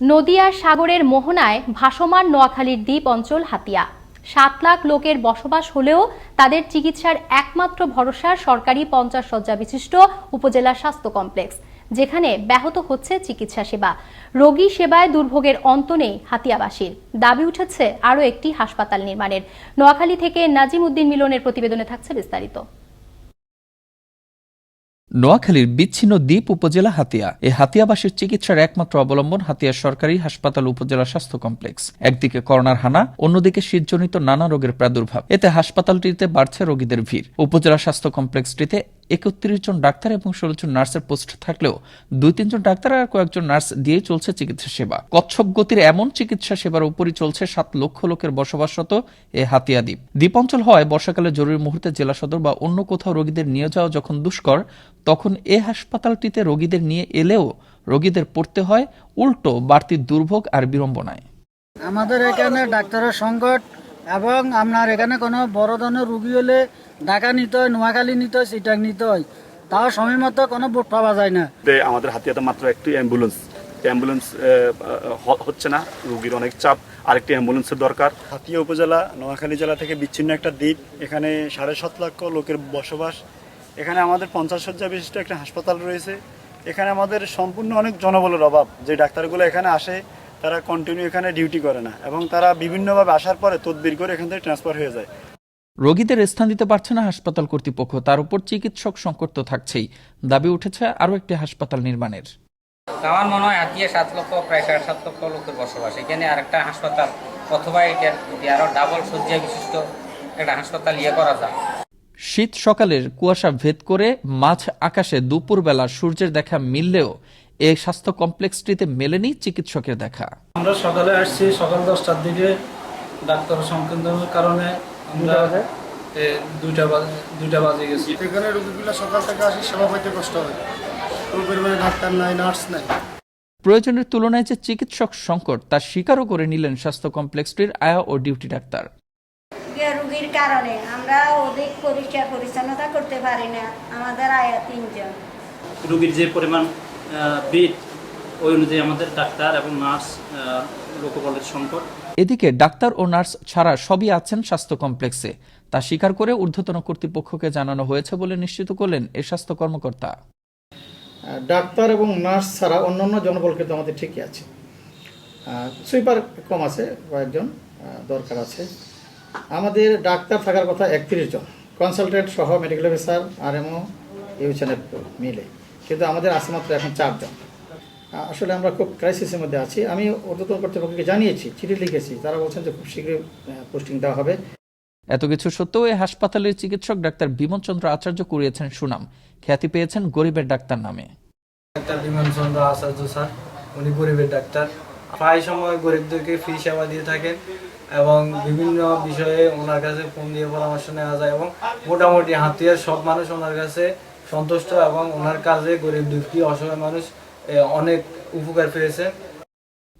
নদিয়ার সাগরের মোহনায় ভাসমান নোয়াখালীর দ্বীপ অঞ্চল হাতিয়া। ৭ লাখ লোকের বসবাস হলেও তাদের চিকিৎসার একমাত্র ভরসা সরকারি ৫০ শয্যা বিশিষ্ট উপজেলা স্বাস্থ্য কমপ্লেক্স, যেখানে ব্যাহত হচ্ছে চিকিৎসা সেবা। রোগী সেবায় দুর্ভোগের অন্ত নেই হাতিয়াবাসীর। দাবি উঠেছে আরও একটি হাসপাতাল নির্মাণের। নোয়াখালী থেকে নাজিম উদ্দিন মিলনের প্রতিবেদনে থাকছে বিস্তারিত। নোয়াখালীর বিচ্ছিন্ন দ্বীপ উপজেলা হাতিয়া। এই হাতিয়াবাসীর চিকিৎসার একমাত্র অবলম্বন হাতিয়া সরকারি হাসপাতাল উপজেলা স্বাস্থ্য কমপ্লেক্স। একদিকে করোনার হানা, অন্যদিকে শীতজনিত নানা রোগের প্রাদুর্ভাব। এতে হাসপাতালটিতে বাড়ছে রোগীদের ভিড়। উপজেলা স্বাস্থ্য কমপ্লেক্সটিতে ৩১ জন ডাক্তার এবং ১৬ জন নার্সের পোস্ট থাকলেও ২-৩ জন ডাক্তার আর কয়েকজন নার্স দিয়েই চলছে চিকিৎসা সেবা। কচ্ছপ গতির এমন চিকিৎসা সেবার উপরই চলছে ৭ লক্ষ লোকের বসবাসরত এই হাতিয়া দ্বীপ। দ্বীপ অঞ্চল হওয়ায় বর্ষাকালে জরুরি মুহূর্তে জেলা সদর বা অন্য কোথাও রোগীদের নিয়ে যাওয়া যখন দুষ্কর, তখন এ হাসপাতালটিতে রোগীদের নিয়ে এলেও রোগীদের পড়তে হয় উল্টো বাড়তি দুর্ভোগ আর বিড়ম্বনায়। আমাদের এখানে ডাক্তারের সংকট এবং আপনার এখানে কোনো বড় ধরনের রুগী হলে ঢাকা নিতে হয়, নোয়াখালী নিতে হয়, চিটাং নিতে হয়, তাও সময় মতো কোনো বোট পাওয়া যায় না। আমাদের হাতিয়াতে মাত্র একটি অ্যাম্বুলেন্স হচ্ছে না, রুগীর অনেক চাপ, আরেকটি অ্যাম্বুলেন্সের দরকার। হাতিয়া উপজেলা নোয়াখালী জেলা থেকে বিচ্ছিন্ন একটা দ্বীপ। এখানে ৭.৫ লক্ষ লোকের বসবাস। এখানে আমাদের ৫০ শয্যা বিশিষ্ট একটা হাসপাতাল রয়েছে। এখানে আমাদের সম্পূর্ণ অনেক জনবলের অভাব। যে ডাক্তারগুলো এখানে আসে তারা কন্টিনিউ এখানে ডিউটি করে না এবং তারা বিভিন্নভাবে আসার পরে তদবির করে এখান থেকে ট্রান্সফার হয়ে যায়। রোগীদের স্থান দিতে পারছে না হাসপাতাল কর্তৃপক্ষ, তার উপর চিকিৎসক সংকট তো থাকছেই। দাবি উঠেছে আরও একটি হাসপাতাল নির্মাণের। আমার মনে হয় হাতিয়া ৭ লক্ষ প্রায় ৭.৫ লক্ষ লোকের বসবাস। এখানে আরেকটা হাসপাতাল অথবা এটা আরো ডাবল শয্যা বিশিষ্ট একটা হাসপাতাল করা যায়। শীত সকালের কুয়াশা ভেদ করে মাঝ আকাশে দুপুরবেলা সূর্যের দেখা মিললেও এই স্বাস্থ্য কমপ্লেক্সটিতে মেলেনি চিকিৎসকের দেখা। আমরা সকালে আসছি, সকাল ১০টার দিকে। ডাক্তার সংকীর্ণের কারণে আমরা ২টা বাজে গেছি। এখানে রোগীগুলো সকাল থেকে আসি, সেবা পাইতে কষ্ট হয়। পরিমাণে ডাক্তার নাই, নার্স নাই। প্রয়োজনের তুলনায় যে চিকিৎসক সংকট তা স্বীকারও করে নিলেন স্বাস্থ্য কমপ্লেক্সটির আয়া ও ডিউটি ডাক্তার। রোগীর কারণে আমরা অধিক পরিষ্কার পরিচ্ছন্নতা করতে পারি না। আমাদের আয়া ৩ জন। রোগীর যে পরিমাণ বেড, ওই অনুযায়ী আমাদের ডাক্তার এবং নার্স লোকবলের সংকট। এদিকে ডাক্তার ও নার্স ছাড়া সবই আছেন স্বাস্থ্য কমপ্লেক্সে, তা স্বীকার করে ঊর্ধ্বতন কর্তৃপক্ষকে জানানো হয়েছে বলে নিশ্চিত করলেন এই স্বাস্থ্য কর্মকর্তা। ডাক্তার এবং নার্স ছাড়া অন্যান্য জনবল কিন্তু আমাদের ঠিকই আছে। সুইপার কম আছে, কয়েকজন দরকার আছে। আমাদের ডাক্তার থাকার কথা ৩১ জন, কনসালটেন্ট সহ মেডিকেল অফিসার, আরএমও, ইউএসএনএফ মিলে, কিন্তু আমাদের আছে মাত্র এখন ৪ জন। আসলে আমরা খুব ক্রাইসিসের মধ্যে আছি। আমি ঊর্ধ্বতন কর্তৃপক্ষকে জানিয়েছি, চিঠি লিখেছি, তারা বলছেন যে খুব শীঘ্রই পোস্টিং দেওয়া হবে। এত কিছু সত্ত্বেও এই হাসপাতালের চিকিৎসক ডাক্তার বিমল চন্দ্র আচার্য কুড়িয়েছেন সুনাম, খ্যাতি পেয়েছেন গরিবের ডাক্তার নামে। ডাক্তার বিমল চন্দ্র আচার্য স্যার, উনি গরিবের ডাক্তার। প্রায় সময় গরিবদেরকে ফ্রি সেবা দিয়ে থাকেন এবং বিভিন্ন বিষয়ে ওনার কাছে ফোন দিয়ে পরামর্শ নেওয়া যায় এবং মোটামুটি হাতিয়ার সব মানুষ ওনার কাছে সন্তুষ্ট এবং ওনার কাজে গরিব দুঃখী অসহায় মানুষ অনেক উপকার পেয়েছে।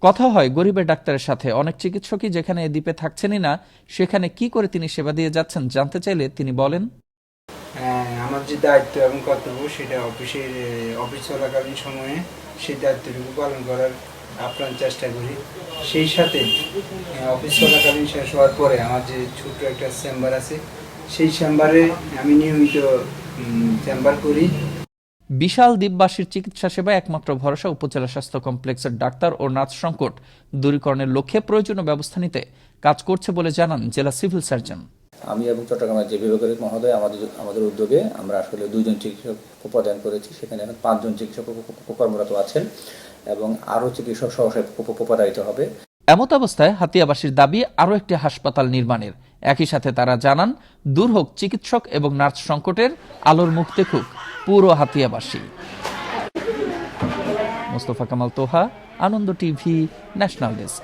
কথা হয় গরিবের ডাক্তারের সাথে। অনেক চিকিৎসকই যেখানে এ দ্বীপে থাকছেনই না, সেখানে কি করে তিনি সেবা দিয়ে যাচ্ছেন জানতে চাইলে তিনি বলেন, আমার যে দায়িত্ব এবং কর্তব্য সেটা অফিস চলাকালীন সময়ে সেই দায়িত্বটুকু পালন করার আপ্রাণ চেষ্টা করি। সেই সাথে অফিস চলাকালীন শেষ হওয়ার পরে আমার যে ছোট্ট একটা চেম্বার আছে, সেই চেম্বারে আমি নিয়মিত চেম্বার করি। বিশাল দ্বীপবাসীর চিকিৎসা সেবায় একমাত্র ভরসা উপজেলা স্বাস্থ্য কমপ্লেক্সের ডাক্তার ও নার্স সংকট দূরীকরণের লক্ষ্যে প্রয়োজনীয় ব্যবস্থা নিতে কাজ করছে বলে জানান জেলা সিভিল সার্জন। আমি এবং চট্টগ্রামের যে বিভাগের মহোদয় আমাদের উদ্যোগে আমরা আসলে ২ জন চিকিৎসক উপাদান করেছি। সেখানে এখন ৫ জন চিকিৎসক কর্মরত আছেন এবং আরও চিকিৎসক সহসায় উপাদায়িত হবে। এমত অবস্থায় হাতিয়াবাসীর দাবি আরও একটি হাসপাতাল নির্মাণের। একই সাথে তারা জানান, দূর হোক চিকিৎসক এবং নার্স সংকটের, আলোর মুখ দেখুক পুরো হাতিয়াবাসী। মোস্তফা কামাল তোহা, আনন্দ টিভি, ন্যাশনাল ডেস্ক।